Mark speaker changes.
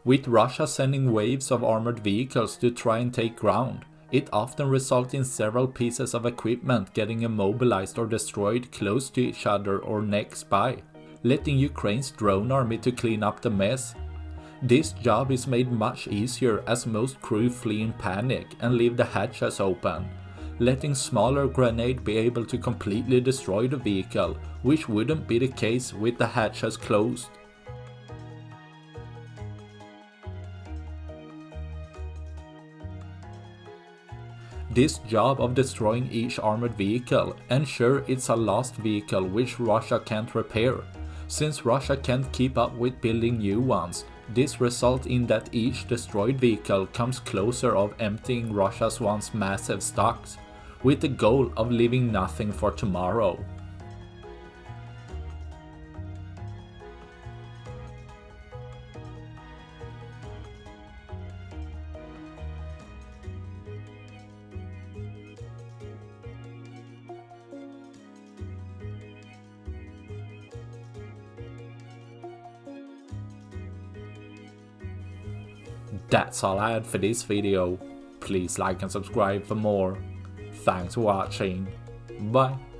Speaker 1: With Russia sending waves of armored vehicles to try and take ground, it often results in several pieces of equipment getting immobilized or destroyed close to each other or next by, letting Ukraine's drone army to clean up the mess. This job is made much easier as most crew flee in panic and leave the hatches open, letting smaller grenades be able to completely destroy the vehicle, which wouldn't be the case with the hatches closed. This job of destroying each armored vehicle ensures it's a lost vehicle which Russia can't repair. Since Russia can't keep up with building new ones, this results in that each destroyed vehicle comes closer of emptying Russia's once massive stocks, with the goal of leaving nothing for tomorrow. That's all I had for this video. Please like and subscribe for more. Thanks for watching. Bye.